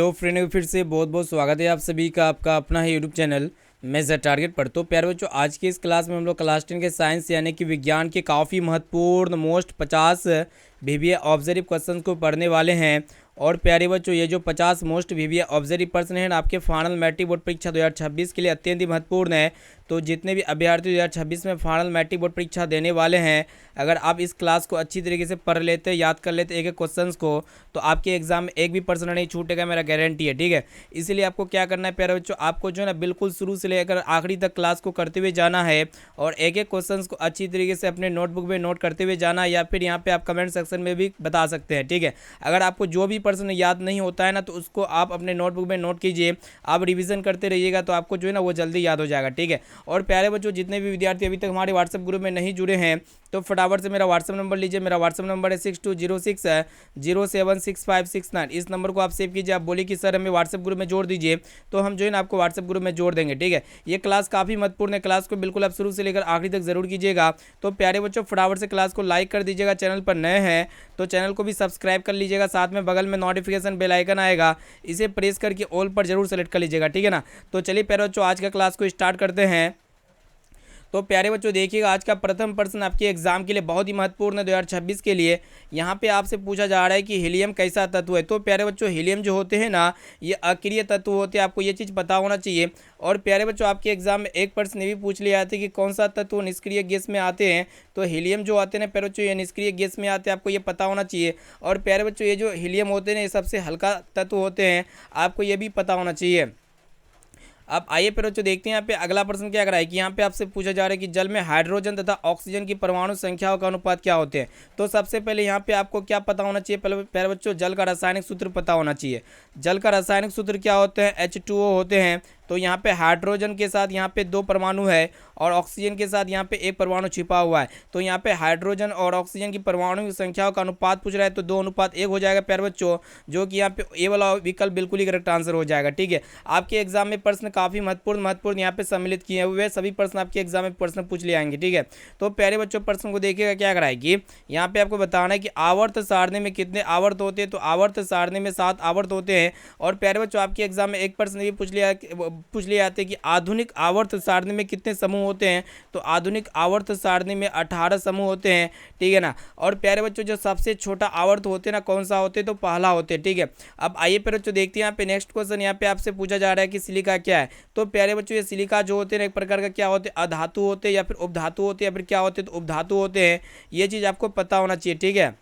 तो फ्रेंड फिर से बहुत बहुत स्वागत है आप सभी का आपका अपना ही यूट्यूब चैनल मैं ज़ टारगेट पर। तो प्यारे बच्चों, आज की इस क्लास में हम लोग क्लास 10 के साइंस यानी कि विज्ञान के काफ़ी महत्वपूर्ण मोस्ट 50 वीवीए ऑब्जर्व क्वेश्चन को पढ़ने वाले हैं। और प्यारे बच्चों, ये जो 50 मोस्ट वीवीए ऑब्जर्व प्रश्न हैं आपके फाइनल मैट्रिक बोर्ड परीक्षा 2026 के लिए अत्यंत ही महत्वपूर्ण है। तो जितने भी अभ्यर्थी 2026 में फाइनल मैट्रिक बोर्ड परीक्षा देने वाले हैं, अगर आप इस क्लास को अच्छी तरीके से पढ़ लेते, याद कर लेते एक एक क्वेश्चंस को, तो आपके एग्जाम में एक भी प्रश्न नहीं छूटेगा, मेरा गारंटी है। ठीक है, इसीलिए आपको क्या करना है प्यारे बच्चों, आपको जो है ना बिल्कुल शुरू से लेकर आखिरी तक क्लास को करते हुए जाना है और एक एक क्वेश्चंस को अच्छी तरीके से अपने नोटबुक में नोट करते हुए जाना है, या फिर यहाँ पे आप कमेंट सेक्शन में भी बता सकते हैं। ठीक है, अगर आपको जो भी प्रश्न याद नहीं होता है ना, तो उसको आप अपने नोटबुक में नोट कीजिए, आप रिवीजन करते रहिएगा, तो आपको जो है ना वो जल्दी याद हो जाएगा। ठीक है, और प्यारे बच्चों, जितने भी विद्यार्थी अभी तक हमारे व्हाट्सएप ग्रुप में नहीं जुड़े हैं, तो फटाफट से मेरा व्हाट्सएप नंबर लीजिए। मेरा व्हाट्सएप नंबर है 6206076569। इस नंबर को आप सेव कीजिए, आप बोलिए कि सर हमें व्हाट्सएप ग्रुप में जोड़ दीजिए, तो हम जो है ना आपको व्हाट्सएप ग्रुप में जोड़ देंगे। ठीक है, ये क्लास काफ़ी महत्वपूर्ण है, क्लास को बिल्कुल आप शुरू से लेकर आखिरी तक जरूर कीजिएगा। तो प्यारे बच्चों, फटाफट से क्लास को लाइक कर दीजिएगा, चैनल पर नए हैं तो चैनल को भी सब्सक्राइब कर लीजिएगा, साथ में बगल में नोटिफिकेशन बेल आइकन आएगा, इसे प्रेस करके ऑल पर जरूर सेलेक्ट कर लीजिएगा। ठीक है ना, तो चलिए प्यारे बच्चों, आज का क्लास को स्टार्ट करते हैं। तो प्यारे बच्चों देखिएगा, आज का प्रथम प्रश्न आपके एग्जाम के लिए बहुत ही महत्वपूर्ण है 2026 के लिए। यहाँ पे आपसे पूछा जा रहा है कि हीलियम कैसा तत्व है। तो प्यारे बच्चों, हीलियम जो होते हैं ना, ये अक्रिय तत्व होते हैं, आपको ये चीज़ पता होना चाहिए। और प्यारे बच्चों, आपके एग्जाम में एक प्रश्न भी पूछ लिया जाता है कि कौन सा तत्व निष्क्रिय गैस में आते हैं। तो हीलियम जो आते हैं ना प्यारे बच्चों, ये निष्क्रिय गैस में आते हैं, आपको ये पता होना चाहिए। और प्यारे बच्चों, ये जो हीलियम होते हैं ये सबसे हल्का तत्व होते हैं, आपको ये भी पता होना चाहिए। अब आइए फिर बच्चों देखते हैं यहाँ पे अगला प्रश्न क्या कर रहा है कि यहाँ पे आपसे पूछा जा रहा है कि जल में हाइड्रोजन तथा ऑक्सीजन की परमाणु संख्याओं का अनुपात क्या होते हैं। तो सबसे पहले यहाँ पे आपको क्या पता होना चाहिए, पहले प्यारे बच्चों जल का रासायनिक सूत्र पता होना चाहिए। जल का रासायनिक सूत्र क्या होते हैं, H2O होते हैं। तो यहाँ पे हाइड्रोजन के साथ यहाँ पे 2 परमाणु है और ऑक्सीजन के साथ यहाँ पे 1 परमाणु छिपा हुआ है। तो यहाँ पे हाइड्रोजन और ऑक्सीजन की परमाणु की संख्याओं का अनुपात पूछ रहा है, तो 2:1 हो जाएगा प्यारे बच्चों, जो कि यहाँ पे ए वाला विकल्प बिल्कुल ही करेक्ट आंसर हो जाएगा। ठीक है, आपके एग्जाम में प्रश्न काफ़ी महत्वपूर्ण यहाँ पे सम्मिलित किए हुए सभी प्रश्न आपके एग्जाम में प्रश्न पूछ ले आएंगे। ठीक है, तो प्यारे बच्चों प्रश्न को देखिएगा क्या कराएगी, यहाँ पे आपको बताना है कि आवर्त सारणी में कितने आवर्त होते हैं। तो आवर्त सारणी में 7 आवर्त होते हैं। और प्यारे बच्चों, आपके एग्जाम में एक प्रश्न भी पूछ लिए जाते हैं कि आधुनिक आवर्त सारणी में कितने समूह होते हैं। तो आधुनिक आवर्त सारणी में 18 समूह होते हैं। ठीक है ना, और प्यारे बच्चों जो सबसे छोटा आवर्त होते हैं ना, कौन सा होते हैं, तो पहला होते हैं। ठीक है, अब आइए प्यारे बच्चों देखते हैं यहाँ पे नेक्स्ट क्वेश्चन। यहाँ पे आपसे पूछा जा रहा है कि सिलिका क्या है। तो प्यारे बच्चों, ये सिलिका जो होते हैं एक प्रकार का क्या होते हैं, अधातु होते हैं या फिर उपधातु होते हैं या फिर क्या होते हैं, तो उपधातु होते हैं। ये चीज़ आपको पता होना चाहिए। ठीक है,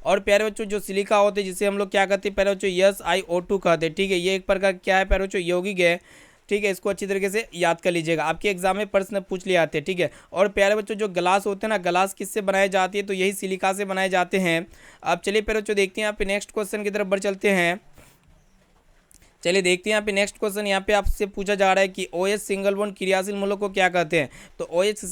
और प्यारे बच्चों जो सिलिका होते हैं जिसे हम लोग क्या कहते हैं प्यारे बच्चों, SiO2 कहते हैं। ठीक है, ये एक प्रकार क्या है प्यारे बच्चों, यौगिक है। ठीक है, इसको अच्छी तरीके से याद कर लीजिएगा, आपके एग्जाम में प्रश्न पूछ लिए आते हैं। ठीक है, और प्यारे बच्चों जो ग्लास होते हैं ना, ग्लास किससे बनाए जाती है, तो यही सिलिका से बनाए जाते हैं। अब चलिए प्यारे बच्चों देखते हैं यहाँ पे नेक्स्ट क्वेश्चन की तरफ बढ़ चलते हैं। चलिए देखते हैं यहाँ पे नेक्स्ट क्वेश्चन। यहाँ पे आपसे पूछा जा रहा है कि OH सिंगल बॉन्ड क्रियाशील मूलक को क्या कहते हैं। तो OH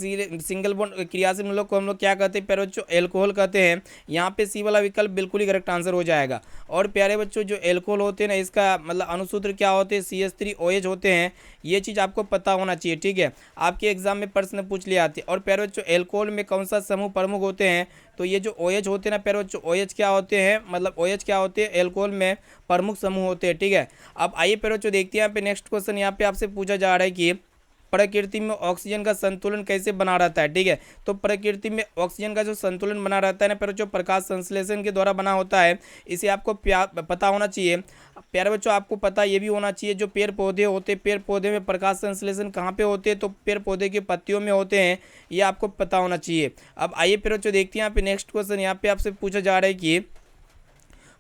सिंगल बॉन्ड क्रियाशील मूलक को हम लोग क्या कहते हैं प्यारे बच्चों, एल्कोहल कहते हैं। यहाँ पे सी वाला विकल्प बिल्कुल ही करेक्ट आंसर हो जाएगा। और प्यारे बच्चों जो एल्कोहल होते हैं ना, इसका मतलब अनुसूत्र क्या होते हैं, CH3OH होते हैं। ये चीज़ आपको पता होना चाहिए। ठीक है, आपके एग्जाम में प्रश्न पूछ लिए आते हैं। और प्यारे बच्चों एल्कोहल में कौन सा समूह प्रमुख होते हैं। तो ये जो OH होते हैं ना प्यारे बच्चों, OH क्या होते हैं, मतलब OH क्या होते हैं, एल्कोहल में प्रमुख समूह होते हैं। ठीक है, अब आइए प्यारे बच्चों देखते हैं यहाँ पे नेक्स्ट क्वेश्चन। यहाँ पे आपसे पूछा जा रहा है कि प्रकृति में ऑक्सीजन का संतुलन कैसे बना रहता है। ठीक है, तो प्रकृति में ऑक्सीजन का जो संतुलन बना रहता है ना प्यारे बच्चों, प्रकाश संश्लेषण के द्वारा बना होता है। इसे आपको पता होना चाहिए। प्यारे बच्चों आपको पता ये भी होना चाहिए, जो पेड़ पौधे होते हैं, पेड़ पौधे में प्रकाश संश्लेषण कहाँ पे होते हैं, तो पेड़ पौधे के पत्तियों में होते हैं। ये आपको पता होना चाहिए। अब आइए प्यारे बच्चों देखते हैं यहाँ पे नेक्स्ट क्वेश्चन। यहाँ पे आपसे पूछा जा रहा है कि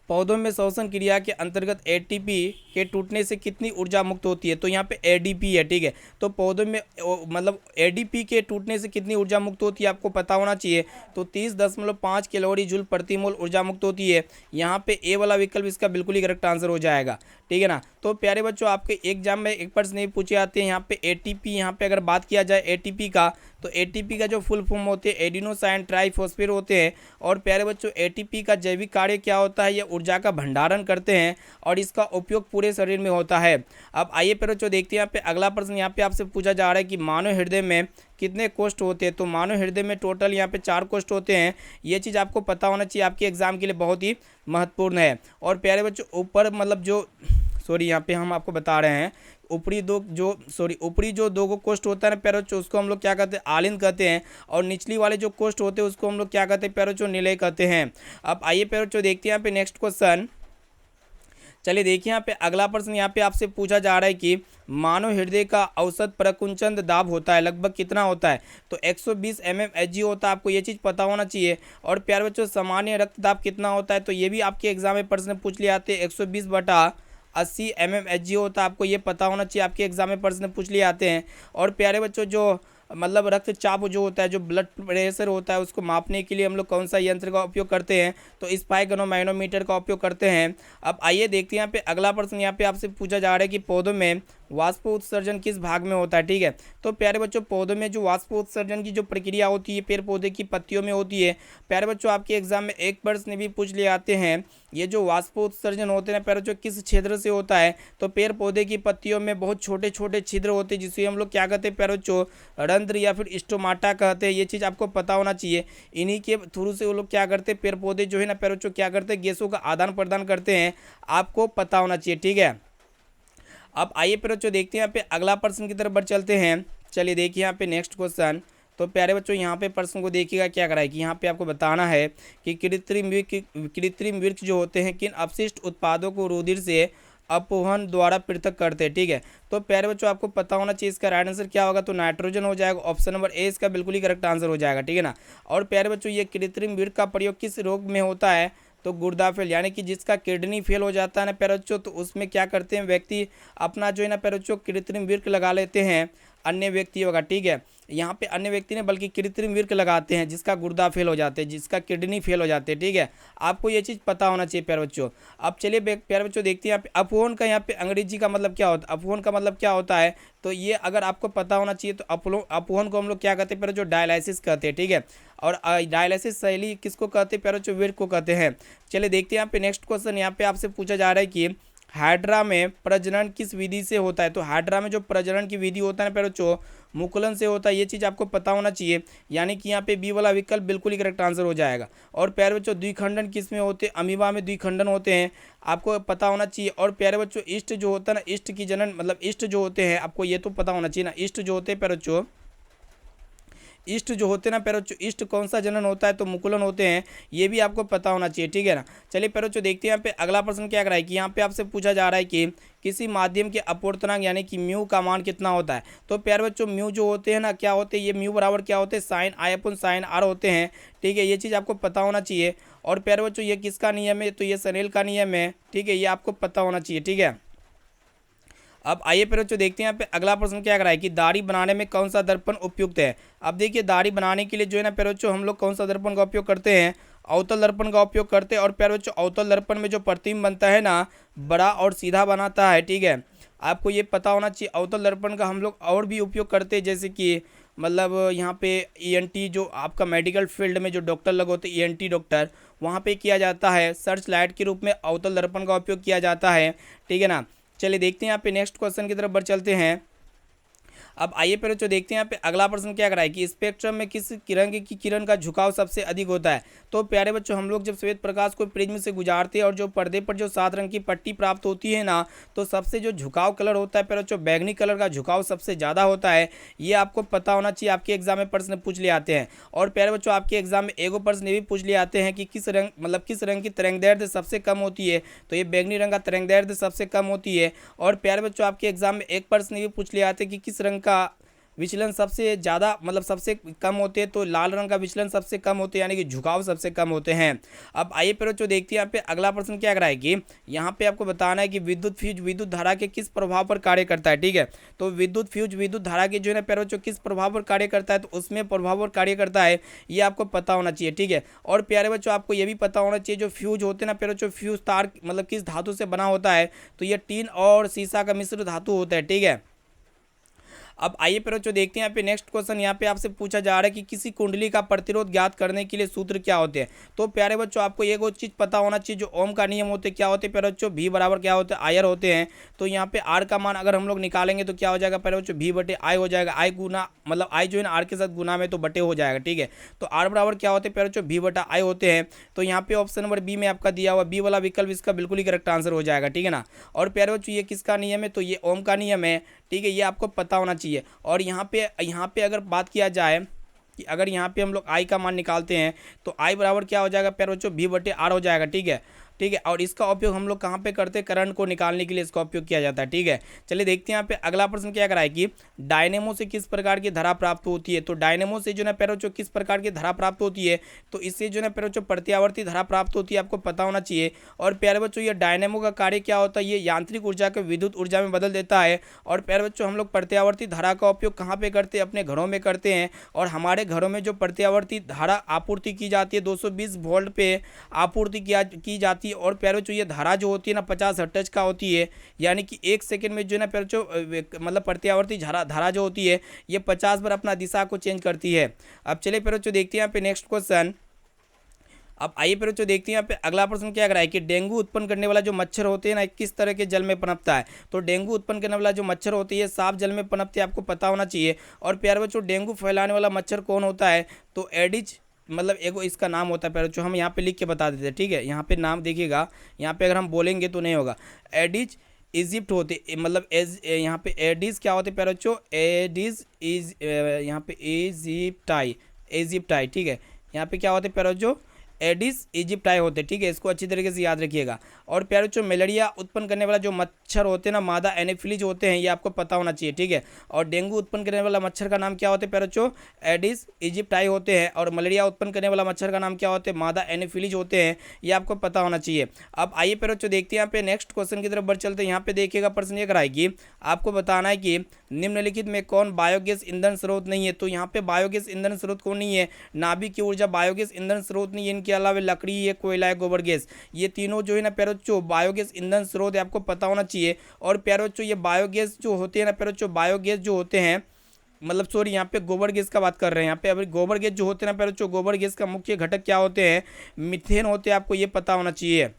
पौधों में श्वसन क्रिया के अंतर्गत ATP के टूटने से कितनी ऊर्जा मुक्त होती है। तो यहाँ पे ADP है। ठीक है, तो पौधों में मतलब ADP के टूटने से कितनी ऊर्जा मुक्त होती है आपको पता होना चाहिए। तो 30.5 कैलोरी जूल प्रति मोल ऊर्जा मुक्त होती है। यहाँ पे ए वाला विकल्प इसका बिल्कुल ही करेक्ट आंसर हो जाएगा। ठीक है ना, तो प्यारे बच्चों आपके एग्जाम में एक प्रश्न नहीं पूछे जाते हैं यहाँ पे ATP। यहाँ पे अगर बात किया जाए ATP का, तो एटीपी का जो फुल फॉर्म होते हैं एडिनोसाइन ट्राइफॉस्फेट होते हैं। और प्यारे बच्चों एटीपी का जैविक कार्य क्या होता है, ये ऊर्जा का भंडारण करते हैं और इसका उपयोग पूरे शरीर में होता है। अब आइए प्यारे बच्चों देखते हैं यहाँ पे अगला प्रश्न यहाँ पे आपसे पूछा जा रहा है कि मानव हृदय में कितने कोष्ठ होते हैं। तो मानव हृदय में टोटल यहाँ पे 4 कोष्ठ होते हैं। ये चीज़ आपको पता होना चाहिए, आपके एग्जाम के लिए बहुत ही महत्वपूर्ण है। और प्यारे बच्चों ऊपर मतलब जो यहाँ पे हम आपको बता रहे हैं ऊपरी जो दो कोष्ठ होता है ना प्यारे बच्चों, उसको हम लोग क्या कहते हैं, आलिंद कहते हैं। और निचली वाले जो कोष्ठ होते हैं उसको हम लोग क्या कहते हैं प्यारे बच्चों, निलय कहते हैं। अब आइए प्यारे बच्चों देखते हैं यहाँ पे नेक्स्ट क्वेश्चन। चलिए देखिए यहाँ पे अगला प्रश्न यहाँ पे आपसे पूछा जा रहा है कि मानव हृदय का औसत प्रकुंचन दाब होता है लगभग कितना होता है। तो 120 mmHg होता है, आपको ये चीज़ पता होना चाहिए। और प्यारे बच्चों सामान्य रक्तदाब कितना होता है, तो ये भी आपके एग्जाम में प्रश्न पूछ लिए आते हैं। 120/80 mmHg होता है, आपको ये पता होना चाहिए, आपके एग्जाम में प्रश्न पूछ लिए आते हैं। और प्यारे बच्चों जो मतलब रक्तचाप जो होता है, जो ब्लड प्रेशर होता है, उसको मापने के लिए हम लोग कौन सा यंत्र का उपयोग करते हैं, तो स्पाइगनोमैनोमीटर का उपयोग करते हैं। अब आइए देखते हैं यहाँ पे अगला प्रश्न यहाँ पे आपसे पूछा जा रहा है कि पौधों में वाष्प उत्सर्जन किस भाग में होता है। ठीक है, तो प्यारे बच्चों पौधों में जो वाष्प उत्सर्जन की जो प्रक्रिया होती है पेड़ पौधे की पत्तियों में होती है। प्यारे बच्चों आपके एग्जाम में एक प्रश्न भी पूछ लिए आते हैं, ये जो वाष्प उत्सर्जन होते हैं प्यारे बच्चों किस छिद्र से होता है। तो पेड़ पौधे की पत्तियों में बहुत छोटे छोटे छिद्र होते हैं जिसे हम लोग क्या कहते हैं प्यारे बच्चों, रंध्र या फिर स्टोमाटा कहते हैं। ये चीज़ आपको पता होना चाहिए। इन्हीं के थ्रू से वो लोग क्या करते हैं, पेड़ पौधे जो है ना प्यारे बच्चों क्या करते हैं, गैसों का आदान प्रदान करते हैं, आपको पता होना चाहिए। ठीक है, अब आइए प्यारे बच्चों देखते हैं यहाँ पे अगला प्रश्न की तरफ बढ़ चलते हैं। चलिए देखिए यहाँ पे नेक्स्ट क्वेश्चन। तो प्यारे बच्चों यहाँ पे प्रश्न को देखिएगा क्या करा है कि यहाँ पे आपको बताना है कि कृत्रिम वृक्ष जो होते हैं किन अपशिष्ट उत्पादों को रुधिर से अपवहन द्वारा पृथक करते हैं। ठीक है, तो प्यारे बच्चों आपको पता होना चाहिए इसका राइट आंसर क्या होगा, तो नाइट्रोजन हो जाएगा। ऑप्शन नंबर ए इसका बिल्कुल ही करेक्ट आंसर हो जाएगा। ठीक है ना। और प्यारे बच्चों ये कृत्रिम वृक्ष का प्रयोग किस रोग में होता है, तो गुर्दा फेल, यानी कि जिसका किडनी फेल हो जाता है ना प्यारे बच्चों, तो उसमें क्या करते हैं व्यक्ति अपना जो है ना प्यारे बच्चों कृत्रिम वृक्क लगा लेते हैं अन्य व्यक्ति होगा। ठीक है, यहाँ पे अन्य व्यक्ति ने बल्कि कृत्रिम वृक्क लगाते हैं जिसका गुर्दा फेल हो जाते हैं, जिसका किडनी फेल हो जाते हैं। ठीक है, आपको ये चीज़ पता होना चाहिए प्यारे बच्चों। अब चलिए प्यारे बच्चों देखते हैं यहाँ पे अपवहन का यहाँ पे अंग्रेजी का मतलब क्या होता है। अपवहन का मतलब क्या होता है, तो ये अगर आपको पता होना चाहिए तो अपवहन को हम लोग क्या कहते हैं प्यारे बच्चों, डायलिसिस कहते हैं। ठीक है, और डायलिसिस शैली किसको कहते हैं प्यारे बच्चों, वृक्क को कहते हैं। चलिए देखते हैं यहाँ पे नेक्स्ट क्वेश्चन। यहाँ पे आपसे पूछा जा रहा है कि हाइड्रा में प्रजनन किस विधि से होता है। तो हाइड्रा में जो प्रजनन की विधि होता है ना प्यारे बच्चों, मुकुलन से होता है। ये चीज़ आपको पता होना चाहिए, यानी कि यहाँ पे बी वाला विकल्प बिल्कुल ही करेक्ट आंसर हो जाएगा। और प्यारे बच्चों द्विखंडन किस में होते हैं, अमीबा में द्विखंडन होते हैं, आपको पता होना चाहिए। और प्यारे बच्चों ईस्ट जो होता है ना, ईस्ट की जनन मतलब ईस्ट जो होते हैं, आपको ये तो पता होना चाहिए ना, ईस्ट जो होते हैं प्यारे बच्चों, ईस्ट जो होते हैं ना प्यारे बच्चों, ईस्ट कौन सा जनन होता है, तो मुकुलन होते हैं, ये भी आपको पता होना चाहिए। ठीक है ना। चलिए प्यारे बच्चों देखते हैं यहाँ पे अगला प्रश्न क्या करा है कि यहाँ पे आपसे पूछा जा रहा है कि किसी माध्यम के अपवर्तनांक यानी कि म्यू का मान कितना होता है। तो प्यारे बच्चों म्यू जो होते हैं ना क्या होते हैं, ये म्यू बराबर क्या होते हैं, sine I upon sine R होते हैं। ठीक है, ये चीज़ आपको पता होना चाहिए। और प्यारे बच्चों ये किसका नियम है, तो ये सनेल का नियम है। ठीक है, ये आपको पता होना चाहिए। ठीक है, अब आइए प्यारे बच्चों देखते हैं यहाँ पे अगला प्रश्न क्या करा है कि दाढ़ी बनाने में कौन सा दर्पण उपयुक्त है। अब देखिए दाढ़ी बनाने के लिए जो है ना प्यारे बच्चों हम लोग कौन सा दर्पण का उपयोग करते हैं, अवतल दर्पण का उपयोग करते हैं। और प्यारे बच्चों अवतल दर्पण में जो प्रतिबिंब बनता है ना, बड़ा और सीधा बनाता है। ठीक है, आपको ये पता होना चाहिए। अवतल दर्पण का हम लोग और भी उपयोग करते हैं, जैसे कि मतलब यहाँ पे ईएनटी जो आपका मेडिकल फील्ड में जो डॉक्टर लगे होते हैं, ईएनटी डॉक्टर, वहाँ पे किया जाता है। सर्च लाइट के रूप में अवतल दर्पण का उपयोग किया जाता है। ठीक है ना। चलिए देखते हैं यहाँ पे नेक्स्ट क्वेश्चन की तरफ बढ़ चलते हैं। अब आइए प्यारे बच्चों देखते हैं यहाँ पे अगला प्रश्न क्या करा है कि स्पेक्ट्रम में किस रंग की किरण का झुकाव सबसे अधिक होता है। तो प्यारे बच्चों हम लोग जब श्वेत प्रकाश को प्रिज्म से गुजारते हैं और जो पर्दे पर जो 7 रंग की पट्टी प्राप्त होती है ना, तो सबसे जो झुकाव कलर होता है प्यारे बच्चों, बैगनी कलर का झुकाव सबसे ज़्यादा होता है। ये आपको पता होना चाहिए, आपके एग्जाम में प्रश्न पूछ लिए आते हैं। और प्यारे बच्चों आपके एग्जाम में एगो प्रश्न ये भी पूछ लिए आते हैं कि किस रंग की तरंगदैर्ध्य सबसे कम होती है। तो ये बैगनी रंग का तरंगदैर्ध्य सबसे कम होती है। और प्यारे बच्चों आपके एग्जाम में एक प्रश्न ये भी पूछ लिए आते हैं कि किस रंग का विचलन सबसे ज़्यादा मतलब सबसे कम होते हैं। तो लाल रंग का विचलन सबसे कम होते हैं, यानी कि झुकाव सबसे कम होते हैं। अब आइए प्यारे बच्चों देखते हैं यहाँ पे अगला प्रश्न क्या कराएगी। यहाँ पे आपको बताना है कि विद्युत फ्यूज विद्युत धारा के किस प्रभाव पर कार्य करता है। ठीक है, तो विद्युत फ्यूज विद्युत धारा के जो है ना प्यारे बच्चों किस प्रभाव पर कार्य करता है, तो उसमें प्रभाव पर कार्य करता है, ये आपको पता होना चाहिए। ठीक है, और प्यारे बच्चों आपको ये भी पता होना चाहिए जो फ्यूज होते हैं ना प्यारे बच्चों, फ्यूज तार मतलब किस धातु से बना होता है, तो ये टीन और सीसा का मिश्र धातु होता है। ठीक है, अब आइए फिर बच्चों देखते हैं यहाँ पे नेक्स्ट क्वेश्चन। यहाँ पे आपसे पूछा जा रहा है कि किसी कुंडली का प्रतिरोध ज्ञात करने के लिए सूत्र क्या होते हैं। तो प्यारे बच्चों आपको एक और चीज़ पता होना चाहिए, जो ओम का नियम होते क्या होते हैं प्यारे बच्चों, V बराबर क्या होते हैं, आयर होते हैं। तो यहाँ पे आर का मान अगर हम लोग निकालेंगे तो क्या हो जाएगा प्यारे बच्चों, V बटे आई हो जाएगा। आई गुना मतलब आई जो है ना आर के साथ गुना में तो बटे हो जाएगा, ठीक है। तो आर बराबर क्या होते हैं प्यारे बच्चों, V बटा आई होते हैं। तो यहाँ पे ऑप्शन नंबर बी में आपका दिया हुआ बी वाला विकल्प इसका बिल्कुल ही करेक्ट आंसर हो जाएगा, ठीक है ना। और प्यारे बच्चों ये किसका नियम है, तो ये ओम का नियम है, ठीक है। ये आपको पता होना चाहिए। और यहाँ पे अगर बात किया जाए कि अगर यहाँ पे हम लोग आई का मान निकालते हैं तो आई बराबर क्या हो जाएगा प्यारे बच्चों, V बटे आर हो जाएगा, ठीक है, ठीक है। और इसका उपयोग हम लोग कहाँ पे करते हैं, करंट को निकालने के लिए इसका उपयोग किया जाता है, ठीक है। चलिए देखते हैं यहाँ पे अगला प्रश्न क्या कराए कि डायनेमो से किस प्रकार की धारा प्राप्त होती है। तो डायनेमो से जो है प्यारे बच्चों किस प्रकार की धारा प्राप्त होती है, तो इससे जो है प्यारे बच्चों प्रत्यावर्ती धारा प्राप्त होती है, आपको पता होना चाहिए। और प्यारे बच्चों ये डायनेमो का कार्य क्या होता है, ये यांत्रिक ऊर्जा को विद्युत ऊर्जा में बदल देता है। और प्यारे बच्चों हम लोग प्रत्यावर्ती धारा का उपयोग कहाँ पे करते हैं, अपने घरों में करते हैं। और हमारे घरों में जो प्रत्यावर्ती धारा आपूर्ति की जाती है 220 वोल्ट पे आपूर्ति की जाती है। और प्यारे बच्चों ये धारा जो होती है ना 50 हर्ट्ज का होती है, यानी कि 1 सेकंड में जो है ना प्यारे बच्चों मतलब प्रत्यावर्ती धारा जो होती है ये 50 बार अपना दिशा को चेंज करती है। अब चलिए प्यारे बच्चों देखते हैं यहाँ पे नेक्स्ट क्वेश्चन। अब आइए फिर बच्चों देखते हैं यहाँ पे अगला प्रश्न क्या कराए कि डेंगू उत्पन्न करने वाला जो मच्छर होते हैं ना किस तरह के जल में पनपता है। तो डेंगू उत्पन्न करने वाला जो मच्छर होती है साफ जल में पनपते हैं, आपको पता होना चाहिए। और प्यारे बच्चों डेंगू फैलाने वाला मच्छर कौन होता है, तो एडिज मतलब एगो इसका नाम होता है प्यारे बच्चों, हम यहाँ पे लिख के बता देते हैं, ठीक है। यहाँ पे नाम देखिएगा, यहाँ पे अगर हम बोलेंगे तो नहीं होगा। एडिज इजिप्ट होते मतलब यहाँ पे एडिस क्या होते प्यारे बच्चों, एडिस इज यहाँ पे इजिप्टाई, ठीक है। यहाँ पे क्या होते प्यारे बच्चों, एडिस इजिप्टाई होते, ठीक है। इसको अच्छी तरीके से याद रखिएगा। और प्यारे बच्चों मलेरिया उत्पन्न करने वाला जो मच्छर होते हैं ना मादा एनोफिलीज होते हैं, ये आपको पता होना चाहिए, ठीक है। और डेंगू उत्पन्न करने वाला मच्छर का नाम क्या होता है प्यारे बच्चों, एडिस इजिप्टाई होते हैं। और मलेरिया उत्पन्न करने वाला मच्छर का नाम क्या होते हैं, मादा एनोफिलीज होते हैं, ये आपको पता होना चाहिए। अब आइए प्यारे बच्चों देखते हैं यहाँ पे नेक्स्ट क्वेश्चन की तरफ बढ़ चलते हैं। यहाँ पे देखिएगा प्रश्न ये कराएगी, आपको बताना है कि निम्नलिखित में कौन बायोगैस ईंधन स्रोत नहीं है। तो यहाँ पे बायोगैस ईंधन स्रोत कौन नहीं है, नाभिक की ऊर्जा बायोगैस ईंधन स्रोत नहीं है, इनके अलावा लकड़ी है, कोयला है, गोबर गैस, ये तीनों जो है ना प्यारे बच्चों बायोगैस ईंधन स्रोत है, आपको पता होना चाहिए। और प्यारे बच्चों ये बायोगैस जो होते हैं ना प्यारे बच्चों, बायोगैस जो होते हैं मतलब सॉरी यहाँ पे गोबर गैस का बात कर रहे हैं। यहाँ पे अभी गोबर गैस जो होते हैं ना प्यारे बच्चों, गोबर गैस का मुख्य घटक क्या होते हैं, मीथेन होते हैं, आपको ये पता होना चाहिए।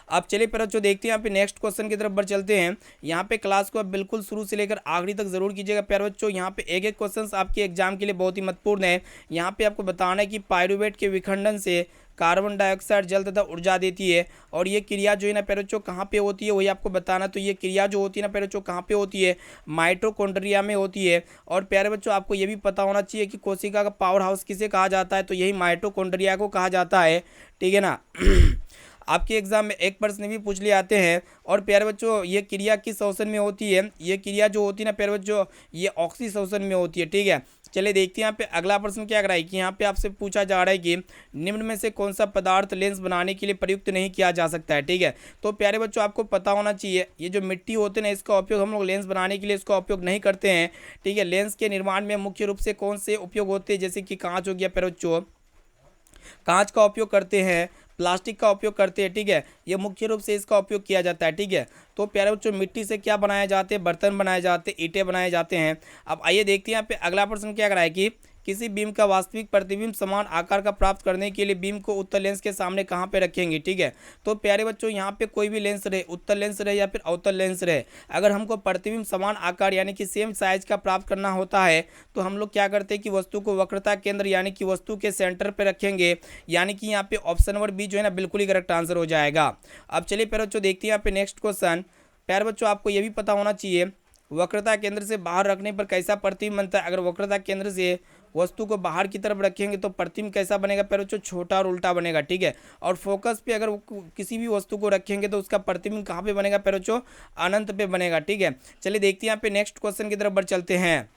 अब चलिए प्यारे बच्चों देखते हैं यहाँ पे नेक्स्ट क्वेश्चन की तरफ बढ़ चलते हैं। यहाँ पे क्लास को आप बिल्कुल शुरू से लेकर आखिरी तक जरूर कीजिएगा प्यारे बच्चों। यहाँ पे एक एक क्वेश्चन आपके एग्जाम के लिए बहुत ही महत्वपूर्ण है। यहाँ पे आपको बताना है कि पायरुवेट के विखंडन से कार्बन डाइऑक्साइड जल तथा ऊर्जा देती है। और ये क्रिया जो है ना प्यारे बच्चों कहाँ पे होती है वही आपको बताना। तो ये क्रिया जो होती है ना प्यारे बच्चों कहाँ पे होती है, माइटोकॉन्ड्रिया में होती है। और प्यारे बच्चों आपको ये भी पता होना चाहिए कि कोशिका का पावर हाउस किसे कहा जाता है, तो यही माइटोकॉन्ड्रिया को कहा जाता है, ठीक है ना। आपके एग्जाम में एक प्रश्न भी पूछ लिए आते हैं। और प्यारे बच्चों ये क्रिया किस शोषण में होती है, ये क्रिया जो होती है ना प्यारे बच्चों ये ऑक्सी शोषण में होती है, ठीक है। चलिए देखते हैं यहाँ पे अगला प्रश्न क्या कराए कि यहाँ पे आपसे पूछा जा रहा है कि निम्न में से कौन सा पदार्थ लेंस बनाने के लिए प्रयुक्त नहीं किया जा सकता है, ठीक है। तो प्यारे बच्चों आपको पता होना चाहिए ये जो मिट्टी होते हैं ना इसका उपयोग हम लोग लेंस बनाने के लिए इसका उपयोग नहीं करते हैं, ठीक है। लेंस के निर्माण में मुख्य रूप से कौन से उपयोग होते हैं, जैसे कि कांच हो गया प्यारे बच्चों, कांच का उपयोग करते हैं, प्लास्टिक का उपयोग करते हैं, ठीक है। ये मुख्य रूप से इसका उपयोग किया जाता है, ठीक है। तो प्यारे बच्चों मिट्टी से क्या बनाए जाते हैं, बर्तन बनाए जाते हैं, ईंटें बनाए जाते हैं। अब आइए देखते हैं यहाँ पे अगला प्रश्न क्या कराए कि किसी बीम का वास्तविक प्रतिबिंब समान आकार का प्राप्त करने के लिए बीम को उत्तल लेंस के सामने कहाँ पे रखेंगे, ठीक है। तो प्यारे बच्चों यहाँ पे कोई भी लेंस रहे, उत्तल लेंस रहे या फिर अवतल लेंस रहे, अगर हमको प्रतिबिंब समान आकार यानी कि सेम साइज का प्राप्त करना होता है तो हम लोग क्या करते हैं कि वस्तु को वक्रता केंद्र यानी कि वस्तु के सेंटर पर रखेंगे, यानी कि यहाँ पे ऑप्शन नंबर बी जो है ना बिल्कुल ही करेक्ट आंसर हो जाएगा। अब चलिए प्यारे बच्चों देखते हैं यहाँ पे नेक्स्ट क्वेश्चन। प्यारे बच्चों आपको ये भी पता होना चाहिए वक्रता केंद्र से बाहर रखने पर कैसा प्रतिबिंब बनता है। अगर वक्रता केंद्र से वस्तु को बाहर की तरफ रखेंगे तो प्रतिबिंब कैसा बनेगा प्यारे बच्चों, छोटा और उल्टा बनेगा, ठीक है। और फोकस पे अगर किसी भी वस्तु को रखेंगे तो उसका प्रतिबिंब कहाँ पे बनेगा प्यारे बच्चों, अनंत पे बनेगा, ठीक है। चलिए देखते हैं यहाँ पे नेक्स्ट क्वेश्चन की तरफ बढ़ चलते हैं।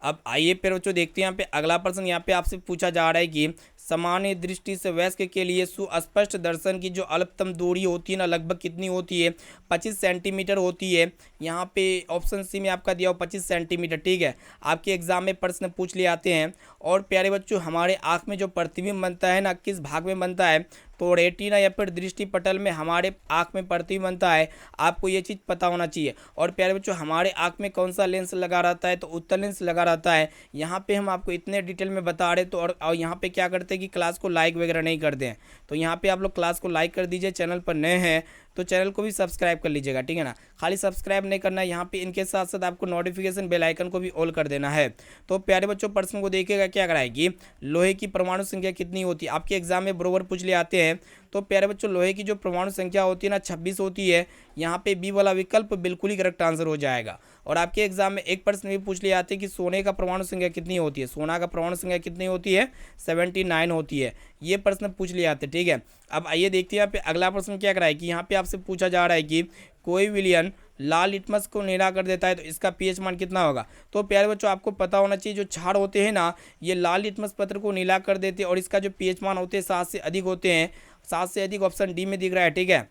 अब आइए प्यारे बच्चों देखते हैं यहाँ पे अगला प्रश्न। यहाँ पे आपसे पूछा जा रहा है कि सामान्य दृष्टि से वयस्क के लिए सुस्पष्ट दर्शन की जो अल्पतम दूरी होती है ना लगभग कितनी होती है, 25 सेंटीमीटर होती है। यहाँ पे ऑप्शन सी में आपका दिया हो 25 सेंटीमीटर, ठीक है। आपके एग्जाम में प्रश्न पूछ लिए आते हैं। और प्यारे बच्चों हमारे आँख में जो प्रतिबिंब बनता है ना किस भाग में बनता है, तो रेटिना या फिर दृष्टि पटल में हमारे आँख में प्रतिबिंब बनता है, आपको ये चीज़ पता होना चाहिए। और प्यारे बच्चों हमारे आँख में कौन सा लेंस लगा रहता है, तो उत्तल लेंस लगा रहता है। यहाँ पे हम आपको इतने डिटेल में बता रहे तो और यहाँ पे क्या करते हैं कि क्लास को लाइक वगैरह नहीं करते हैं, तो यहाँ पे आप लोग क्लास को लाइक कर दीजिए। चैनल पर नए हैं तो चैनल को भी सब्सक्राइब कर लीजिएगा, ठीक है ना। खाली सब्सक्राइब नहीं करना है, यहाँ पे इनके साथ साथ आपको नोटिफिकेशन बेल आइकन को भी ऑल कर देना है। तो प्यारे बच्चों प्रश्न को देखिएगा क्या कराएगी, लोहे की परमाणु संख्या कितनी होती है, आपके एग्जाम में बरोबर पूछ ले आते हैं। तो प्यारे बच्चों लोहे की जो परमाणु संख्या होती है ना 26 होती है। यहाँ पे बी वाला विकल्प बिल्कुल ही करेक्ट आंसर हो जाएगा। और आपके एग्जाम में एक प्रश्न भी पूछ लिए आते हैं कि सोने का परमाणु संख्या कितनी होती है, सोना का परमाणु संख्या कितनी होती है, 79 होती है। ये प्रश्न पूछ लिए आते हैं, ठीक है। अब आइए देखते हैं यहाँ पे अगला प्रश्न क्या कराए कि यहाँ पे आपसे पूछा जा रहा है कि कोई विलयन लाल लिटमस को नीला कर देता है तो इसका पीएच मान कितना होगा। तो प्यारे बच्चों आपको पता होना चाहिए जो क्षार होते हैं ना ये लाल लिटमस पत्र को नीला कर देते हैं और इसका जो पीएच मान होते हैं 7 से अधिक होते हैं। 7 से अधिक ऑप्शन डी में दिख रहा है, ठीक है।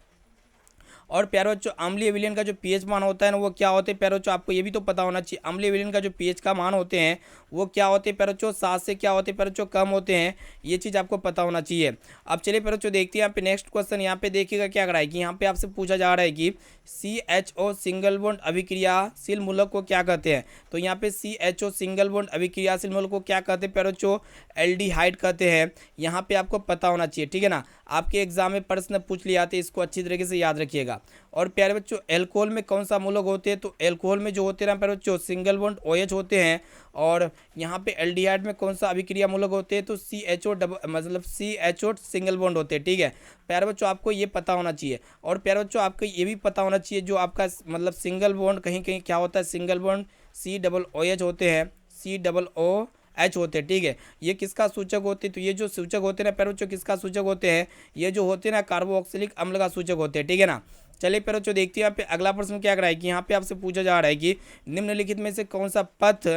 और प्यारे बच्चों अम्लीय विलयन का जो पीएच मान होता है ना वो क्या होते हैं प्यारे बच्चों, आपको ये भी तो पता होना चाहिए। अम्लीय विलयन का जो पीएच का मान होते हैं वो क्या होते हैं प्यारे बच्चों, 7 से क्या होते हैं प्यारे बच्चों, कम होते हैं। ये चीज़ आपको पता होना चाहिए। अब चलिए प्यारे बच्चों देखते हैं यहाँ पे नेक्स्ट क्वेश्चन। यहाँ पे देखिएगा क्या कराए कि यहाँ पे आपसे पूछा जा रहा है कि CHO सिंगल बॉन्ड अभिक्रियाशील मूलक को क्या कहते हैं। तो यहाँ पे CHO सिंगल बॉन्ड अभिक्रियाशील मूलक को क्या कहते हैं प्यारे बच्चों, एल्डिहाइड कहते हैं। यहाँ पे आपको पता होना चाहिए, ठीक है ना। आपके एग्जाम में प्रश्न पूछ लिए आते हैं, इसको अच्छी तरीके से याद रखिएगा। और प्यारे बच्चों एल्कोहल में कौन सा मूलक होते हैं, तो एल्कोहल में जो होते हैं ना प्यारे बच्चों सिंगल बॉन्ड OH होते हैं। और यहाँ पे एल्डिहाइड में कौन सा अभिक्रिया मूलक होते हैं, तो CHO सिंगल बॉन्ड होते हैं, ठीक है। प्यारे बच्चों आपको ये पता होना चाहिए। और प्यारे बच्चों आपको ये भी पता होना चाहिए जो आपका सिंगल बॉन्ड कहीं कहीं क्या होता है, सिंगल बॉन्ड COOH होते हैं, COOH होते हैं, ठीक है। ये किसका सूचक होते हैं, तो ये जो सूचक होते हैं ना प्यारे बच्चों किसका सूचक होते हैं, ये जो होते हैं ना कार्बोक्सिलिक अम्ल का सूचक होते हैं, ठीक है ना। चलिए प्यारे बच्चों देखते हैं यहाँ पे अगला प्रश्न क्या कराए कि यहाँ पे आपसे पूछा जा रहा है कि निम्नलिखित में से कौन सा पथ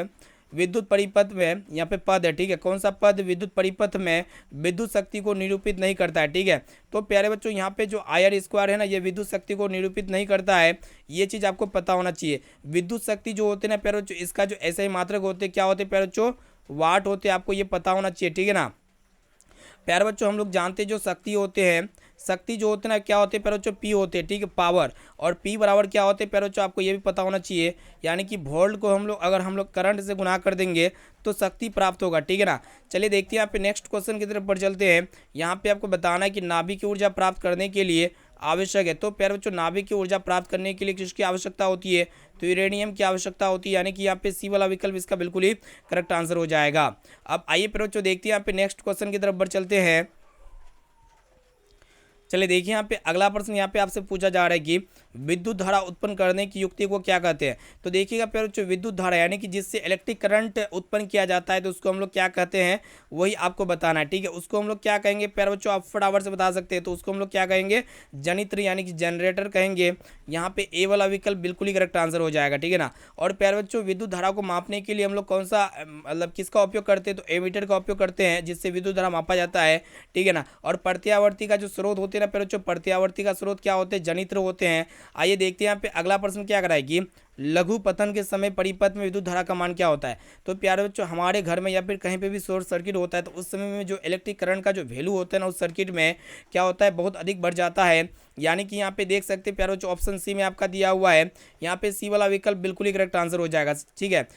विद्युत परिपथ में, यहाँ पे पद है, ठीक है, कौन सा पद विद्युत परिपथ में विद्युत शक्ति को निरूपित नहीं करता है, ठीक है। तो प्यारे बच्चों यहाँ पे जो आयर स्क्वायर है ना ये विद्युत शक्ति को निरूपित नहीं करता है। ये चीज़ आपको पता होना चाहिए। विद्युत शक्ति जो होते हैं ना प्यारे बच्चों इसका जो ऐसे ही मात्रक होते हैं क्या होते हैं प्यारे बच्चों, वाट होते हैं, आपको ये पता होना चाहिए, ठीक है ना। प्यारे बच्चों हम लोग जानते हैं जो शक्ति होते हैं, शक्ति जो होते हैं ना क्या होते हैं प्यारे बच्चों, P होते हैं, ठीक है, पावर। और P बराबर क्या होते हैं प्यारे बच्चों, आपको ये भी पता होना चाहिए। यानी कि वोल्ट को अगर हम लोग करंट से गुणा कर देंगे तो शक्ति प्राप्त होगा, ठीक है ना। चलिए देखते हैं यहाँ पे नेक्स्ट क्वेश्चन की तरफ बढ़ चलते हैं। यहाँ पे आपको बताना है कि नाभिक की ऊर्जा प्राप्त करने के लिए आवश्यक है। तो प्यारे बच्चों नाभिक की ऊर्जा प्राप्त करने के लिए किसकी आवश्यकता होती है, तो यूरेनियम की आवश्यकता होती है। यानी कि यहाँ पे सी वाला विकल्प इसका बिल्कुल ही करेक्ट आंसर हो जाएगा। अब आइए प्यारे बच्चों देखते हैं यहाँ पे नेक्स्ट क्वेश्चन की तरफ बढ़ चलते हैं। चलिए देखिए यहाँ पे अगला प्रश्न यहाँ पे आपसे पूछा जा रहा है कि विद्युत धारा उत्पन्न करने की युक्ति को क्या कहते हैं। तो देखिएगा प्यारे बच्चों विद्युत धारा यानी कि जिससे इलेक्ट्रिक करंट उत्पन्न किया जाता है तो उसको हम लोग क्या कहते हैं वही आपको बताना है, ठीक है। उसको हम लोग क्या कहेंगे प्यारे बच्चों, आप फटाफट से बता सकते हैं। तो उसको हम लोग क्या कहेंगे, जनित्र यानी कि जनरेटर कहेंगे। यहाँ पे ए वाला विकल्प बिल्कुल ही करेक्ट आंसर हो जाएगा, ठीक है ना। और प्यारे बच्चों विद्युत धारा को मापने के लिए हम लोग कौन सा किसका उपयोग करते हैं, तो एमीटर का उपयोग करते हैं जिससे विद्युत धारा मापा जाता है, ठीक है ना। और प्रत्यावर्ती का जो स्रोत होते हैं ना प्यारे बच्चों, प्रत्यावर्ती का स्रोत क्या होते हैं, जनित्र होते हैं। आइए देखते हैं यहाँ पे अगला प्रश्न क्या कराएगी, लघु पतन के समय परिपथ में विद्युत धारा का मान क्या होता है। तो प्यारे बच्चों हमारे घर में या फिर कहीं पे भी शॉर्ट सर्किट होता है तो उस समय में जो इलेक्ट्रिक करंट का जो वैल्यू होता है ना उस सर्किट में क्या होता है, बहुत अधिक बढ़ जाता है। यानी कि यहाँ पे देख सकते हैं प्यारे बच्चों ऑप्शन सी में आपका दिया हुआ है, यहाँ पे सी वाला विकल्प बिल्कुल ही करेक्ट आंसर हो जाएगा, ठीक है।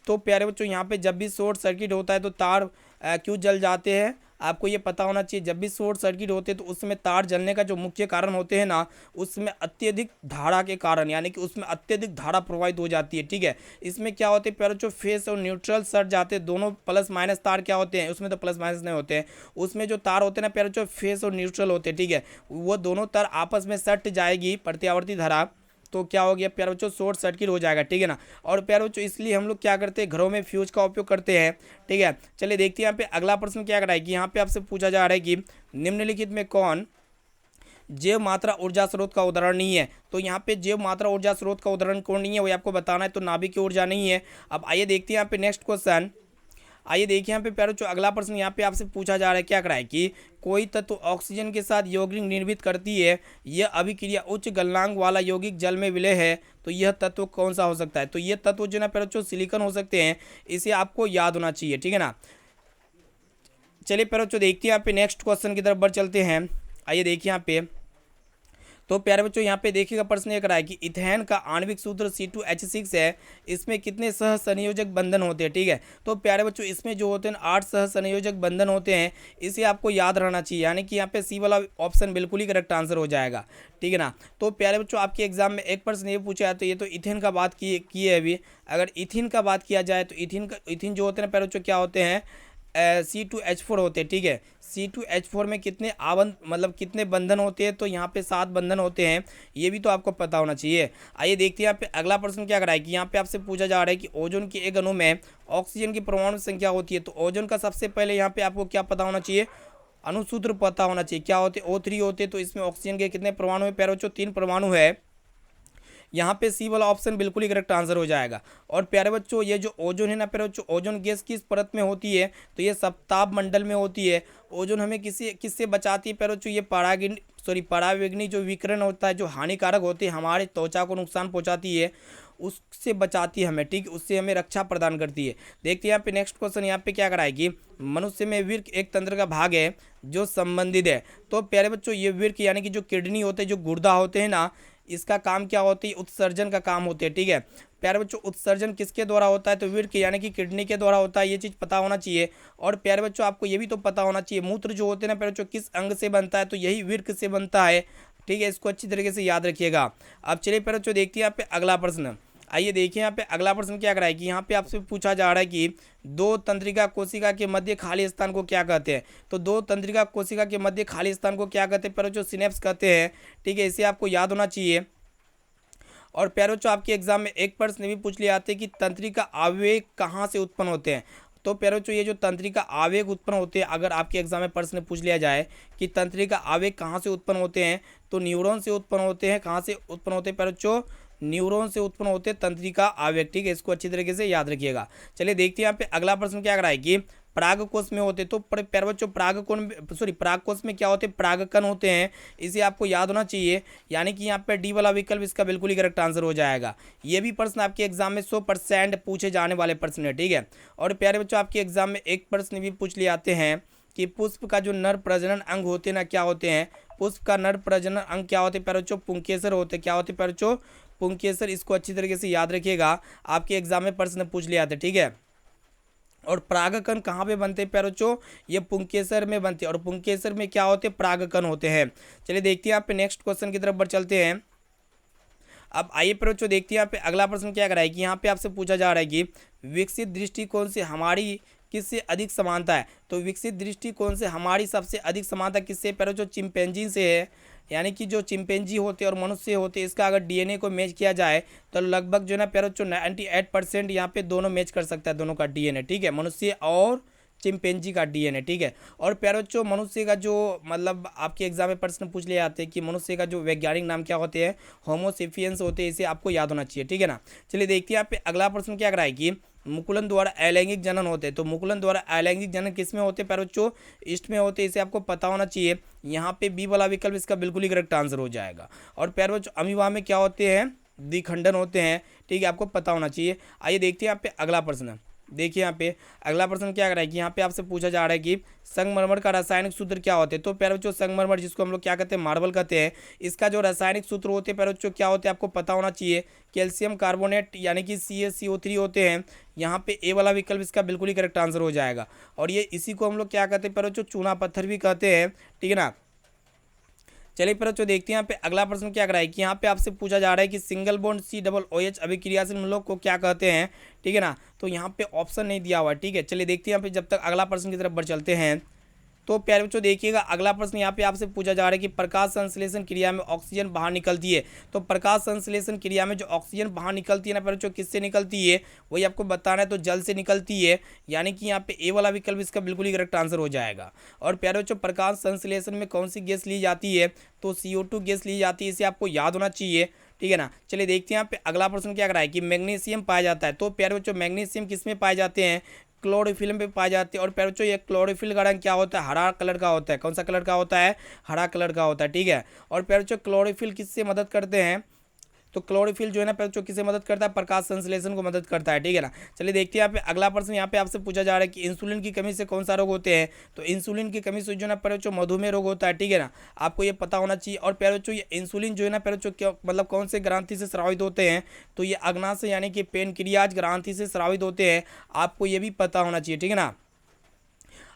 तो प्यारे बच्चों यहाँ पे जब भी शॉर्ट सर्किट होता है तो तार क्यों जल जाते हैं, आपको ये पता होना चाहिए। जब भी शॉर्ट सर्किट होते हैं तो उसमें तार जलने का जो मुख्य कारण होते हैं ना उसमें अत्यधिक धारा के कारण, यानी कि उसमें अत्यधिक धारा प्रवाहित हो जाती है, ठीक है। इसमें क्या होते हैं प्यारे बच्चों, फेस और न्यूट्रल सट जाते हैं, दोनों प्लस माइनस तार क्या होते हैं, उसमें तो प्लस माइनस नहीं होते हैं। उसमें जो तार होते हैं ना प्यारे बच्चों फेस और न्यूट्रल होते हैं, ठीक है। वो दोनों तार आपस में सट जाएगी प्रत्यावर्ती धारा, तो क्या हो गया प्यारे बच्चों, शॉर्ट सर्किट हो जाएगा, ठीक है ना। और प्यारे बच्चों इसलिए हम लोग क्या करते हैं, घरों में फ्यूज का उपयोग करते हैं, ठीक है। चलिए देखते हैं यहाँ पे अगला प्रश्न क्या कराएगी। यहाँ पे आपसे पूछा जा रहा है कि निम्नलिखित में कौन जैव मात्रा ऊर्जा स्रोत का उदाहरण नहीं है। तो यहाँ पे जैव मात्रा ऊर्जा स्रोत का उदाहरण कौन नहीं है वही आपको बताना है। तो नाभिक की ऊर्जा नहीं है। अब आइए देखते हैं यहाँ पे नेक्स्ट क्वेश्चन। आइए देखिए यहाँ पे प्यारे बच्चों अगला प्रश्न यहाँ पे आपसे पूछा जा रहा है क्या कराए कि कोई तत्व ऑक्सीजन के साथ यौगिक निर्मित करती है, यह अभिक्रिया उच्च गलनांक वाला यौगिक जल में विलय है, तो यह तत्व कौन सा हो सकता है। तो यह तत्व जो ना प्यारे बच्चों सिलिकॉन हो सकते हैं, इसे आपको याद होना चाहिए, ठीक है ना। चलिए प्यारे बच्चों देखते हैं यहाँ पे नेक्स्ट क्वेश्चन की तरफ बढ़ चलते हैं। आइए देखिए यहाँ पे, तो प्यारे बच्चों यहाँ पे देखिएगा प्रश्न ये करा है कि इथेन का आणविक सूत्र C2H6 है, इसमें कितने सह संयोजक बंधन होते हैं। ठीक है, तो प्यारे बच्चों इसमें जो होते हैं 8 सह संयोजक बंधन होते हैं, इसे आपको याद रहना चाहिए, यानी कि यहाँ पे सी वाला ऑप्शन बिल्कुल ही करेक्ट आंसर हो जाएगा। ठीक है ना। तो प्यारे बच्चों आपके एग्जाम में एक प्रश्न ये पूछा है, तो ये तो इथेन का बात की है अभी। अगर इथिन का बात किया जाए तो इथिन जो होते हैं प्यारे बच्चों क्या होते हैं, C2H4 होते हैं। ठीक है, C2H4 में कितने मतलब कितने बंधन होते हैं, तो यहाँ पे 7 बंधन होते हैं, ये भी तो आपको पता होना चाहिए। आइए देखते हैं यहाँ पे अगला प्रश्न क्या कराए कि यहाँ पे आपसे पूछा जा रहा है कि ओजोन के एक अणु में ऑक्सीजन की परमाणु संख्या होती है। तो ओजोन का सबसे पहले यहाँ पे आपको क्या पता होना चाहिए, अणुसूत्र पता होना चाहिए, क्या होते O3 होते। तो इसमें ऑक्सीजन के कितने परमाणु है प्यारे बच्चों, 3 परमाणु है। यहाँ पे सी वाला ऑप्शन बिल्कुल ही करेक्ट आंसर हो जाएगा। और प्यारे बच्चों ये जो ओजोन है ना प्यारे बच्चों, ओजोन गैस किस परत में होती है, तो ये सप्ताभ मंडल में होती है। ओजोन हमें किससे बचाती है प्यारे बच्चों, ये परावैंगनी जो विकिरण होता है, जो हानिकारक होती है, हमारे त्वचा को नुकसान पहुंचाती है, उससे बचाती है हमें। ठीक, उससे हमें रक्षा प्रदान करती है। देखते हैं यहाँ पे नेक्स्ट क्वेश्चन यहाँ पे क्या कराएगी, मनुष्य में विर्क एक तंत्र का भाग है जो संबंधित है। तो प्यारे बच्चों ये विर्क यानी कि जो किडनी होते हैं, जो गुर्दा होते हैं ना, इसका काम क्या होती है, उत्सर्जन का काम होती है। ठीक है प्यारे बच्चों, उत्सर्जन किसके द्वारा होता है, तो विर्क यानी कि किडनी के द्वारा होता है, ये चीज़ पता होना चाहिए। और प्यारे बच्चों आपको ये भी तो पता होना चाहिए, मूत्र जो होते हैं ना प्यारे बच्चों किस अंग से बनता है, तो यही विर्क से बनता है। ठीक है, इसको अच्छी तरीके से याद रखिएगा। अब चलिए प्यारे बच्चों देखते हैं यहाँ पे अगला प्रश्न। आइए देखिए यहाँ पे अगला प्रश्न क्या कराए कि यहाँ पे आपसे पूछा जा रहा है कि दो तंत्रिका कोशिका के मध्य खाली स्थान को क्या कहते हैं। तो दो तंत्रिका कोशिका के मध्य खाली स्थान को क्या कहते हैं प्यारे बच्चों, सिनेप्स कहते हैं। ठीक है, इसे आपको याद होना चाहिए। और प्यारे बच्चों आपके एग्जाम में एक प्रश्न भी पूछ लिया आते हैं कि तंत्रिका आवेग कहाँ से उत्पन्न होते हैं। तो प्यारे बच्चों ये जो तंत्रिका आवेग उत्पन्न होते हैं, अगर आपके एग्जाम में प्रश्न पूछ लिया जाए कि तंत्रिका आवेग कहाँ से उत्पन्न होते हैं, तो न्यूरॉन से उत्पन्न होते हैं। कहाँ से उत्पन्न होते हैं प्यारे बच्चों, न्यूरॉन से उत्पन्न होते हैं तंत्रिका आवेग। ठीक है, इसको अच्छी तरीके से याद रखिएगा। चलिए देखते हैं यहाँ पे अगला प्रश्न क्या कराए कि परागकोश में होते, तो प्यारे बच्चों परागकोश में क्या होते हैं, परागकण होते हैं, इसे आपको याद होना चाहिए। यानी कि यहाँ पे डी वाला विकल्प इसका बिल्कुल ही करेक्ट आंसर हो जाएगा। ये भी प्रश्न आपके एग्जाम में 100% पूछे जाने वाले प्रश्न है। ठीक है, और प्यारे बच्चों आपके एग्जाम में एक प्रश्न भी पूछ लिए आते हैं कि पुष्प का जो नर प्रजनन अंग होते हैं ना, क्या होते हैं, पुष्प का नर प्रजनन अंग क्या होते हैं प्यारे बच्चों, पुंकेसर होते हैं। क्या होते हैं प्यारे बच्चों, पुंकेसर। इसको अच्छी तरीके से याद रखिएगा, आपके एग्जाम में प्रश्न पूछ लिए आते हैं। ठीक है, और परागकण कहाँ पे बनते हैं प्यारे बच्चों, ये पुंकेसर में बनते हैं। और पुंकेसर में क्या होते हैं, परागकण होते हैं। चलिए देखते हैं यहाँ पे नेक्स्ट क्वेश्चन की तरफ बढ़ चलते हैं। अब आइए प्यारे बच्चों देखते हैं यहाँ पे अगला प्रश्न क्या कराए कि यहाँ पे आपसे पूछा जा रहा है कि विकसित दृष्टिकोण से हमारी किससे अधिक समानता है। तो विकसित दृष्टिकोण से हमारी सबसे अधिक समानता किससे प्यारे बच्चों, चिंपैंजी से है। यानी कि जो चिंपैंजी होते और मनुष्य होते, इसका अगर डीएनए को मैच किया जाए तो लगभग जो है ना प्यारे बच्चों 98% यहाँ पे दोनों मैच कर सकता है, दोनों का डीएनए। ठीक है, मनुष्य और चिंपैंजी का डीएनए। ठीक है, और प्यारे बच्चों मनुष्य का जो मतलब आपके एग्जाम में प्रश्न पूछ लिए आते हैं कि मनुष्य का जो वैज्ञानिक नाम क्या होते हैं, होमोसेपियंस होते हैं, इसे आपको याद होना चाहिए। ठीक है ना। चलिए देखते हैं यहाँ पे अगला प्रश्न क्या कराए कि मुकुलन द्वारा अलैंगिक जनन होते हैं। तो मुकुलन द्वारा अलैंगिक जनन किस में होते हैं प्यारे बच्चों, ईस्ट में होते हैं, इसे आपको पता होना चाहिए। यहाँ पे बी वाला विकल्प इसका बिल्कुल ही करेक्ट आंसर हो जाएगा। और प्यारे बच्चों अमीबा में क्या होते हैं, द्विखंडन होते हैं। ठीक है, आपको पता होना चाहिए। आइए देखते हैं यहाँ पे अगला प्रश्न। देखिए यहाँ पे अगला प्रश्न क्या कराए कि यहाँ पे आपसे पूछा जा रहा है कि संगमरमर का रासायनिक सूत्र क्या होते हैं। तो प्यारे बच्चों संगमरमर जिसको हम लोग क्या कहते हैं, मार्बल कहते हैं, इसका जो रासायनिक सूत्र होते हैं प्यारे बच्चों क्या होते हैं, आपको पता होना चाहिए। कैल्शियम कार्बोनेट यानी कि CaCO3 होते हैं। यहाँ पे ए वाला विकल्प इसका बिल्कुल ही करेक्ट आंसर हो जाएगा। और ये इसी को हम लोग क्या कहते हैं प्यारे बच्चों, चूना पत्थर भी कहते हैं। ठीक है ना। चलिए प्यारे बच्चों देखते हैं यहाँ पे अगला प्रश्न क्या कराए कि यहाँ पे आपसे पूछा जा रहा है कि सिंगल बॉन्ड COOH अभिक्रियाशील मूलकों को क्या कहते हैं। ठीक है ना, तो यहाँ पे ऑप्शन नहीं दिया हुआ। ठीक है, चलिए देखते हैं यहाँ पे जब तक अगला प्रश्न की तरफ बढ़ चलते हैं। तो प्यारे बच्चों देखिएगा अगला प्रश्न यहाँ पे आपसे पूछा जा रहा है कि प्रकाश संश्लेषण क्रिया में ऑक्सीजन बाहर निकलती है। तो प्रकाश संश्लेषण क्रिया में जो ऑक्सीजन बाहर निकलती है ना प्यारे बच्चों, किससे निकलती है, वही आपको बताना है। तो जल से निकलती है, यानी कि यहाँ पे ए वाला विकल्प इसका बिल्कुल ही करेक्ट आंसर हो जाएगा। और प्यारे बच्चों प्रकाश संश्लेषण में कौन सी गैस ली जाती है, तो CO2 गैस ली जाती है, इसे आपको याद होना चाहिए। ठीक है ना। चलिए देखते हैं यहाँ पे अगला प्रश्न क्या कराए कि मैग्नीशियम पाया जाता है। तो प्यारे बच्चों मैग्नीशियम किस में पाए जाते हैं, क्लोरोफिल में पाए जाते हैं। और प्यारे बच्चों ये क्लोरोफिल का रंग क्या होता है, हरा कलर का होता है। कौन सा कलर का होता है, हरा कलर का होता है। ठीक है, और प्यारे बच्चों क्लोरोफिल किससे मदद करते हैं, तो क्लोरोफिल जो है ना बच्चों किसे मदद करता है, प्रकाश संश्लेषण को मदद करता है, ठीक है ना। चलिए देखते हैं यहाँ पे अगला प्रश्न यहाँ पे आपसे पूछा जा रहा है कि इंसुलिन की कमी से कौन सा रोग होते हैं। तो इंसुलिन की कमी से जो है ना बच्चों मधुमेह रोग होता है, ठीक है ना, आपको ये पता होना चाहिए। और प्यारे बच्चों ये इंसुलिन जो है ना बच्चों क्या मतलब कौन से ग्रंथि से स्रावित होते हैं, तो ये अग्नाशय यानी कि पेनक्रियाज ग्रंथि से स्रावित होते हैं, आपको ये भी पता होना चाहिए, ठीक है ना।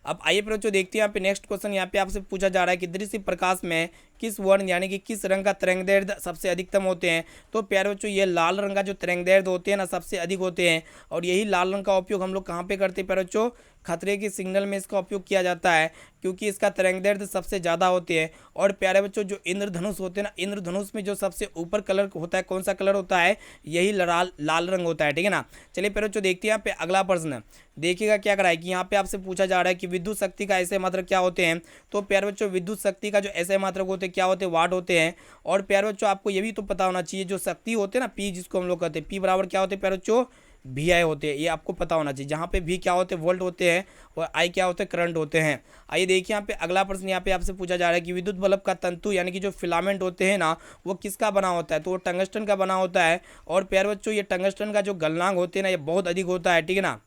अब आइए बच्चों देखते हैं यहाँ पे नेक्स्ट क्वेश्चन यहाँ पे आपसे पूछा जा रहा है कि दृश्य प्रकाश में किस वर्ण यानी कि किस रंग का तरंगदैर्ध्य सबसे अधिकतम होते हैं। तो प्यारे बच्चों ये लाल रंग का जो तरंगदैर्ध्य होते हैं ना सबसे अधिक होते हैं, और यही लाल रंग का उपयोग हम लोग कहाँ पे करते हैं प्यारे बच्चों, खतरे के सिग्नल में इसका उपयोग किया जाता है, क्योंकि इसका तरंगदैर्ध्य सबसे ज़्यादा होते हैं। और प्यारे बच्चों जो इंद्रधनुष होते हैं ना, इंद्रधनुष में जो सबसे ऊपर कलर होता है कौन सा कलर होता है, यही लाल रंग होता है, ठीक है ना। चलिए प्यारे बच्चों देखते हैं यहाँ पे अगला प्रश्न, देखिएगा क्या करा है कि यहाँ पे आपसे पूछा जा रहा है कि विद्युत शक्ति का ऐसे मात्रक क्या होते हैं। तो प्यारे बच्चों विद्युत शक्ति का जो ऐसे मात्रक होते हैं क्या होते हैं, वाट होते हैं। और प्यारे बच्चों आपको ये भी तो पता होना चाहिए जो शक्ति होते हैं ना पी, जिसको हम लोग कहते हैं पी बराबर क्या होते हैं प्यारे बच्चों, वी आई होते हैं, ये आपको पता होना चाहिए। जहाँ पे वी क्या होते हैं, वोल्ट होते हैं, और आई क्या होते हैं, करंट होते हैं। आइए देखिए यहाँ पे अगला प्रश्न यहाँ पे आपसे पूछा जा रहा है कि विद्युत बल्ब का तंतु यानी कि जो फिलामेंट होते हैं ना वो किसका बना होता है। तो वो टंगस्टन का बना होता है। और प्यारे बच्चों ये टंगस्टन का जो गलनांक होते हैं ना ये बहुत अधिक होता है, ठीक है ना।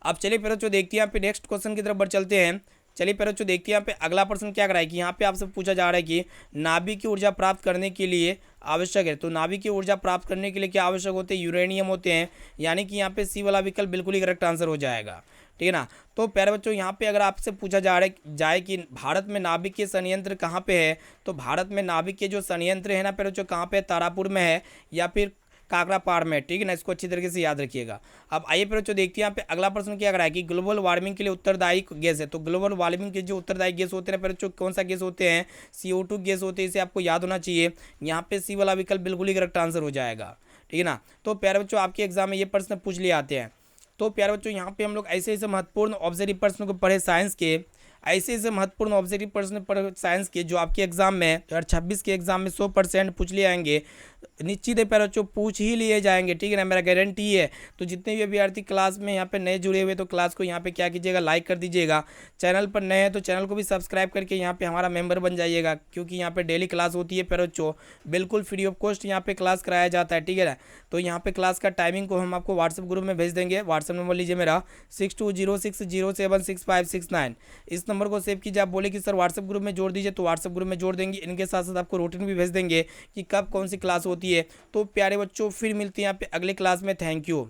अब चलिए फिर बच्चों देखते हैं यहाँ पे नेक्स्ट क्वेश्चन की तरफ बढ़ चलते हैं। चलिए फिर बच्चों देखते हैं यहाँ पे अगला प्रश्न क्या कराए कि यहाँ पे आपसे पूछा जा रहा है कि नाभिक की ऊर्जा प्राप्त करने के लिए आवश्यक है। तो नाभिक की ऊर्जा प्राप्त करने के लिए क्या आवश्यक होते हैं, यूरेनियम होते हैं, यानी कि यहाँ पे सी वाला विकल्प बिल्कुल ही करेक्ट आंसर हो जाएगा, ठीक है ना। तो प्यारे बच्चों यहाँ पे अगर आपसे पूछा जा रहा है जाए कि भारत में नाभिक के संयंत्र कहाँ पे है, तो भारत में नाभिक के जो संयंत्र है ना प्यारे बच्चों कहाँ पे, तारापुर में है या फिर काकरापाड़ में, ठीक है ना। इसको अच्छी तरीके से याद रखिएगा। अब आइए फिर बच्चों देखते हैं यहाँ पे अगला प्रश्न क्या करा है कि ग्लोबल वार्मिंग के लिए उत्तरदायी गैस है। तो ग्लोबल वार्मिंग के जो उत्तरदायी गैस होते हैं फिर बच्चों कौन सा गैस होते हैं, CO2 गैस होते हैं, इसे आपको याद होना चाहिए। यहाँ पे सी वाला विकल्प बिल्कुल ही करेक्ट आंसर हो जाएगा, ठीक है ना। तो प्यारे बच्चों आपके एग्जाम में ये प्रश्न पूछ लिए आते हैं। तो प्यारे बच्चों यहाँ पे हम लोग ऐसे ऐसे महत्वपूर्ण ऑब्जेक्टिव प्रश्न को पढ़े साइंस के, ऐसे ऐसे महत्वपूर्ण ऑब्जेक्टिव प्रश्न पढ़े साइंस के जो आपके एग्जाम में 2026 के एग्जाम में 100% पूछ लिए आएंगे, निश्चित है प्यारे बच्चों पूछ ही लिए जाएंगे, ठीक है ना, मेरा गारंटी है। तो जितने भी अभ्यर्थी क्लास में यहाँ पे नए जुड़े हुए तो क्लास को यहाँ पे क्या कीजिएगा, लाइक कर दीजिएगा। चैनल पर नए हैं तो चैनल को भी सब्सक्राइब करके यहाँ पे हमारा मेंबर बन जाइएगा, क्योंकि यहाँ पे डेली क्लास होती है प्यारे बच्चों, बिल्कुल फ्री ऑफ कॉस्ट यहाँ पे क्लास कराया जाता है, ठीक है ना। तो यहाँ पे क्लास का टाइमिंग को हम आपको व्हाट्सएप ग्रुप में भेज देंगे। व्हाट्सएप नंबर लीजिए मेरा 6206076569। इस नंबर को सेव कीजिए। आप बोले कि सर व्हाट्सएप ग्रुप में जोड़ दीजिए, तो व्हाट्सएप ग्रुप में जोड़ देंगे। इनके साथ साथ आपको रूटीन भी भेज देंगे कि कब कौन सी क्लास होती है। तो प्यारे बच्चों फिर मिलते हैं यहाँ पे अगले क्लास में। Thank you.